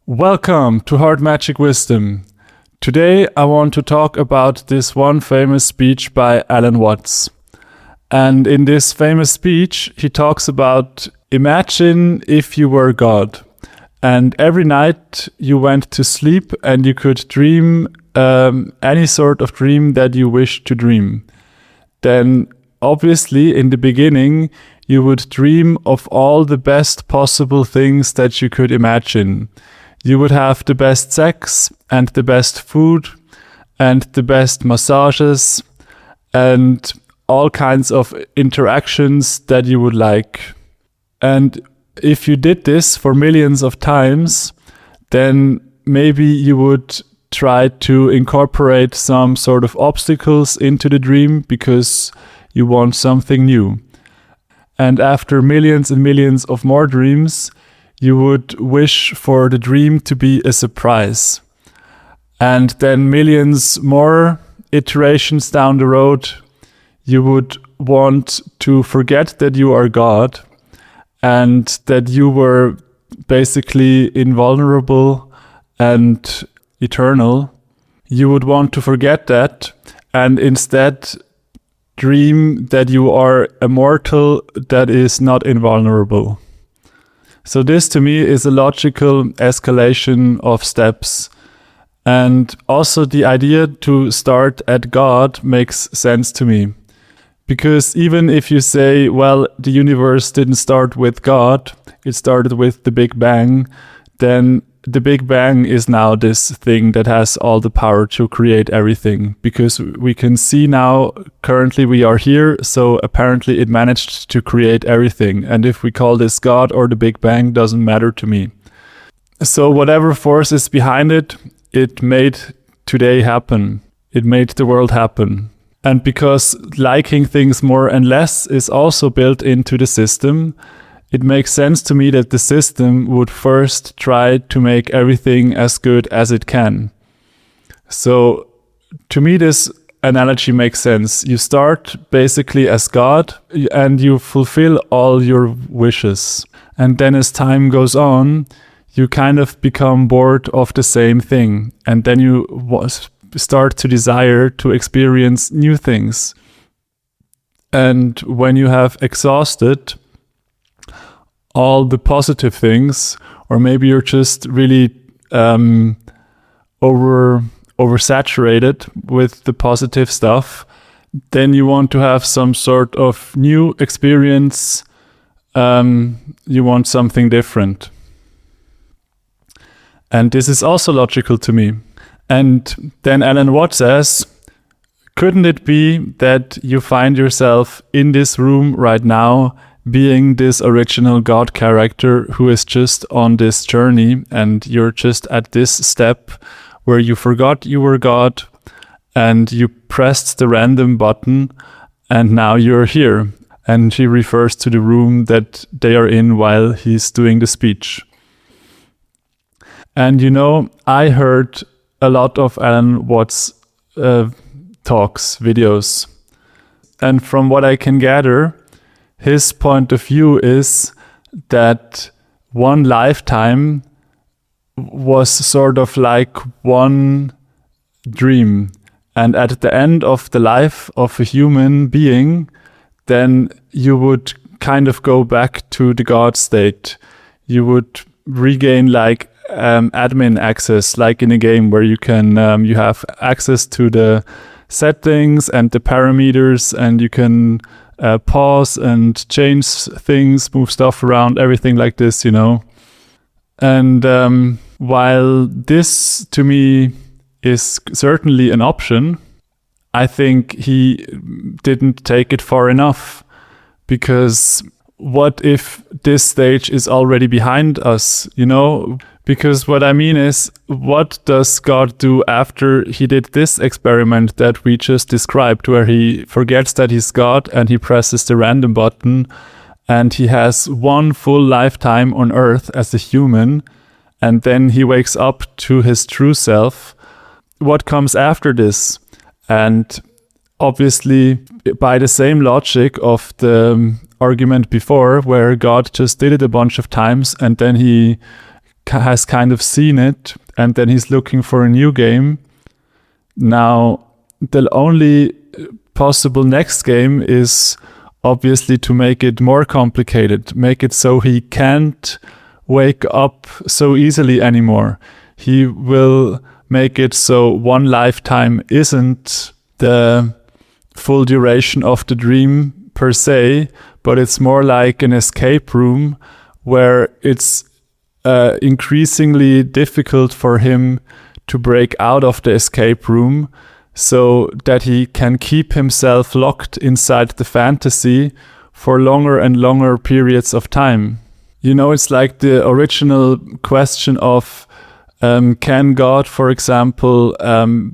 Welcome to Hard Magic Wisdom. Today I want to talk about this one famous speech by Alan Watts. And in this famous speech, he talks about imagine if you were God. And every night you went to sleep and you could dream any sort of dream that you wish to dream. Then obviously in the beginning you would dream of all the best possible things that you could imagine. You would have the best sex and the best food and the best massages and all kinds of interactions that you would like. And if you did this for millions of times, then maybe you would try to incorporate some sort of obstacles into the dream because you want something new. And after millions and millions of more dreams, you would wish for the dream to be a surprise. And then millions more iterations down the road, you would want to forget that you are God and that you were basically invulnerable and eternal. You would want to forget that and instead dream that you are a mortal that is not invulnerable. So this to me is a logical escalation of steps. And also the idea to start at God makes sense to me. Because even if you say, well, the universe didn't start with God, it started with the Big Bang, then the Big Bang is now this thing that has all the power to create everything. Because we can see now, currently we are here, so apparently it managed to create everything. And if we call this God or the Big Bang, doesn't matter to me. So whatever force is behind it, it made today happen. It made the world happen. And because liking things more and less is also built into the system, it makes sense to me that the system would first try to make everything as good as it can. So to me, this analogy makes sense. You start basically as God and you fulfill all your wishes. And then as time goes on, you kind of become bored of the same thing. And then you start to desire to experience new things. And when you have exhausted all the positive things, or maybe you're just really oversaturated with the positive stuff, then you want to have some sort of new experience. You want something different. And this is also logical to me. And then Alan Watts says, couldn't it be that you find yourself in this room right now being this original God character who is just on this journey and you're just at this step where you forgot you were God and you pressed the random button and now you're here. And he refers to the room that they are in while he's doing the speech. And you know, I heard a lot of Alan Watts talks, videos. And from what I can gather, his point of view is that one lifetime was sort of like one dream. And at the end of the life of a human being, then you would kind of go back to the God state. You would regain like admin access, like in a game where you can you have access to the settings and the parameters, and you can pause and change things, move stuff around, everything like this, you know. And while this to me is certainly an option, I think he didn't take it far enough. Because what if this stage is already behind us, you know? Because what I mean is, what does God do after he did this experiment that we just described, where he forgets that he's God and he presses the random button and he has one full lifetime on earth as a human and then he wakes up to his true self? What comes after this? And obviously, by the same logic of the argument before, where God just did it a bunch of times and then he has kind of seen it, and then he's looking for a new game. Now, the only possible next game is obviously to make it more complicated, make it so he can't wake up so easily anymore. He will make it so one lifetime isn't the full duration of the dream per se, but it's more like an escape room where it's increasingly difficult for him to break out of the escape room, so that he can keep himself locked inside the fantasy for longer and longer periods of time. You know, it's like the original question of can God, for example,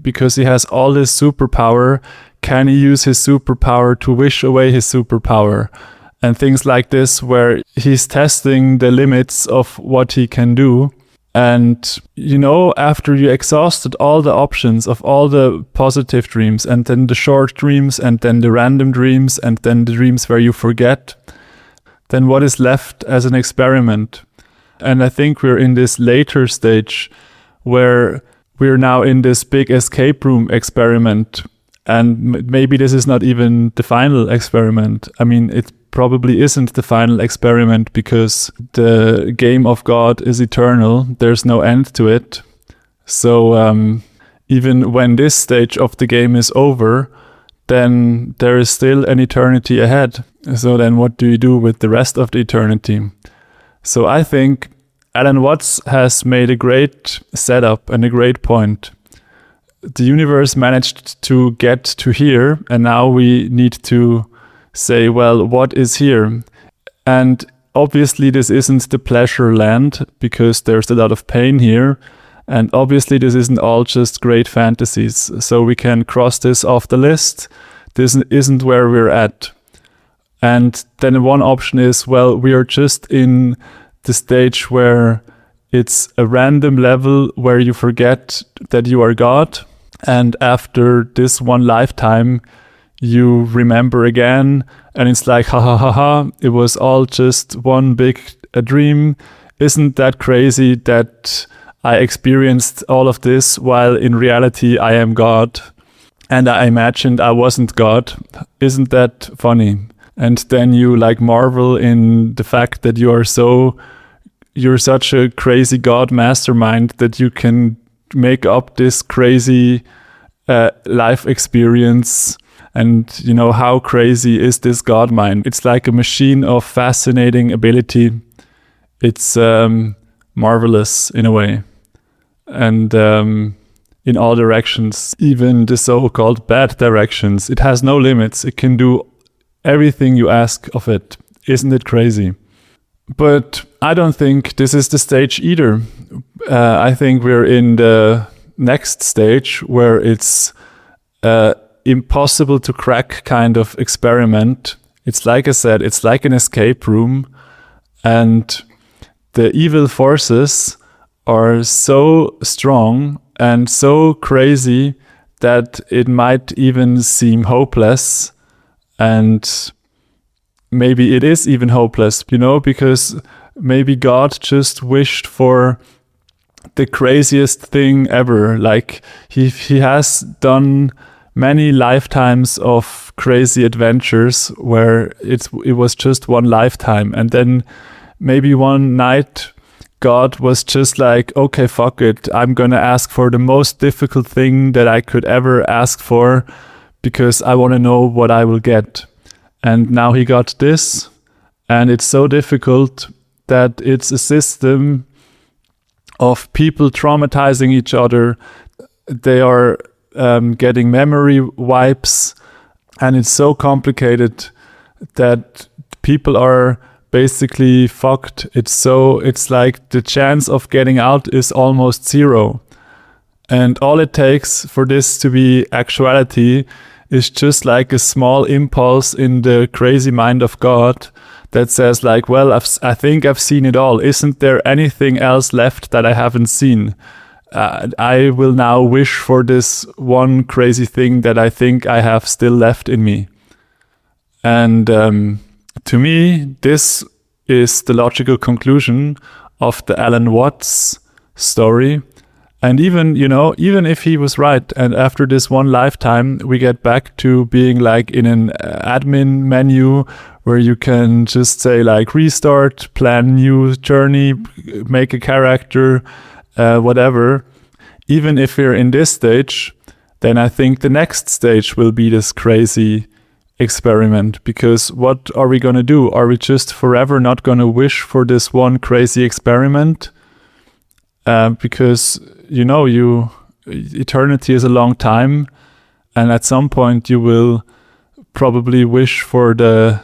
because he has all this superpower, can he use his superpower to wish away his superpower? And things like this, where he's testing the limits of what he can do. And, you know, after you exhausted all the options of all the positive dreams, and then the short dreams, and then the random dreams, and then the dreams where you forget, then what is left as an experiment? And I think we're in this later stage where we're now in this big escape room experiment. And maybe this is not even the final experiment. I mean, it probably isn't the final experiment, because the game of God is eternal. There's no end to it. So even when this stage of the game is over, then there is still an eternity ahead. So then what do you do with the rest of the eternity? So I think Alan Watts has made a great setup and a great point. The universe managed to get to here, and now we need to say, well, what is here? And obviously this isn't the pleasure land, because there's a lot of pain here. And obviously this isn't all just great fantasies. So we can cross this off the list. This isn't where we're at. And then one option is, well, we are just in the stage where it's a random level where you forget that you are God. And after this one lifetime, you remember again, and it's like, ha ha ha ha, it was all just one big dream. Isn't that crazy that I experienced all of this while in reality I am God? And I imagined I wasn't God. Isn't that funny? And then you like marvel in the fact that you're such a crazy God mastermind that you can make up this crazy life experience. And, you know, how crazy is this God mind? It's like a machine of fascinating ability. It's marvelous in a way. And in all directions, even the so-called bad directions. It has no limits. It can do everything you ask of it. Isn't it crazy? But I don't think this is the stage either. I think we're in the next stage where it's impossible to crack kind of experiment. It's like I said, it's like an escape room, and the evil forces are so strong and so crazy that it might even seem hopeless. And maybe it is even hopeless, you know, because maybe God just wished for the craziest thing ever. Like he has done many lifetimes of crazy adventures where it was just one lifetime, and then maybe one night God was just like, okay, fuck it, I'm gonna ask for the most difficult thing that I could ever ask for, because I want to know what I will get. And now he got this, and it's so difficult that it's a system of people traumatizing each other. They are getting memory wipes, and it's so complicated that people are basically fucked. It's like the chance of getting out is almost zero. And all it takes for this to be actuality is just like a small impulse in the crazy mind of God that says like, well, I think I've seen it all. Isn't there anything else left that I haven't seen? I will now wish for this one crazy thing that I think I have still left in me. And to me, this is the logical conclusion of the Alan Watts story. And even, even if he was right, and after this one lifetime, we get back to being like in an admin menu where you can just say like restart, plan new journey, make a character, whatever. Even if we're in this stage, then I think the next stage will be this crazy experiment. Because what are we going to do? Are we just forever not going to wish for this one crazy experiment? Because eternity is a long time, and at some point you will probably wish for the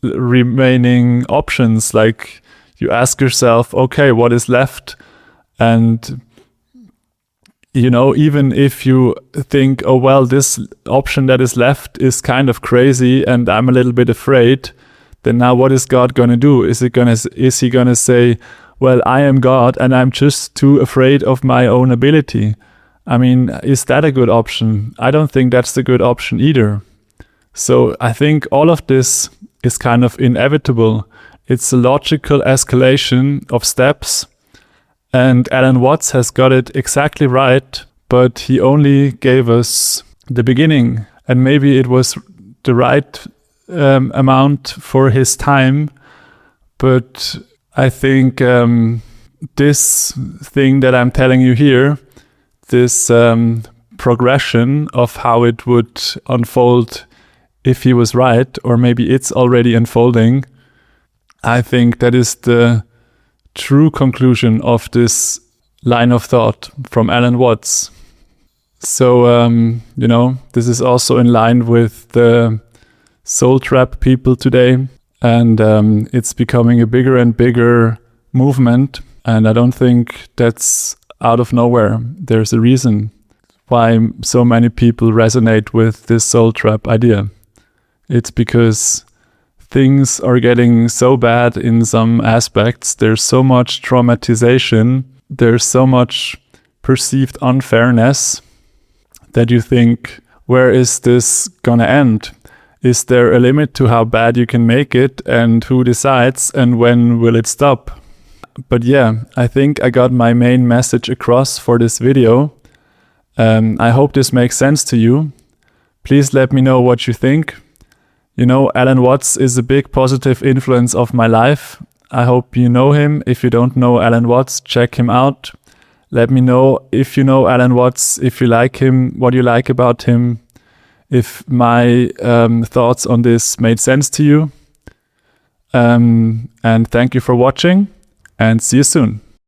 remaining options. Like you ask yourself, okay, what is left? And even if you think, oh well, this option that is left is kind of crazy and I'm a little bit afraid, then now what is God gonna do? Is he gonna say, well, I am God and I'm just too afraid of my own ability? I mean, is that a good option? I don't think that's the good option either. So I think all of this is kind of inevitable. It's a logical escalation of steps, and Alan Watts has got it exactly right, but he only gave us the beginning, and maybe it was the right amount for his time, but I think this thing that I'm telling you here, this progression of how it would unfold if he was right, or maybe it's already unfolding, I think that is the true conclusion of this line of thought from Alan Watts. So, this is also in line with the soul trap people today. And it's becoming a bigger and bigger movement. And I don't think that's out of nowhere. There's a reason why so many people resonate with this soul trap idea. It's because things are getting so bad in some aspects. There's so much traumatization. There's so much perceived unfairness that you think, where is this gonna end? Is there a limit to how bad you can make it, and who decides, and when will it stop? But yeah, I think I got my main message across for this video. I hope this makes sense to you. Please let me know what you think. Alan Watts is a big positive influence of my life. I hope you know him. If you don't know Alan Watts, check him out. Let me know if you know Alan Watts, if you like him, what you like about him, if my thoughts on this made sense to you. And thank you for watching, and see you soon.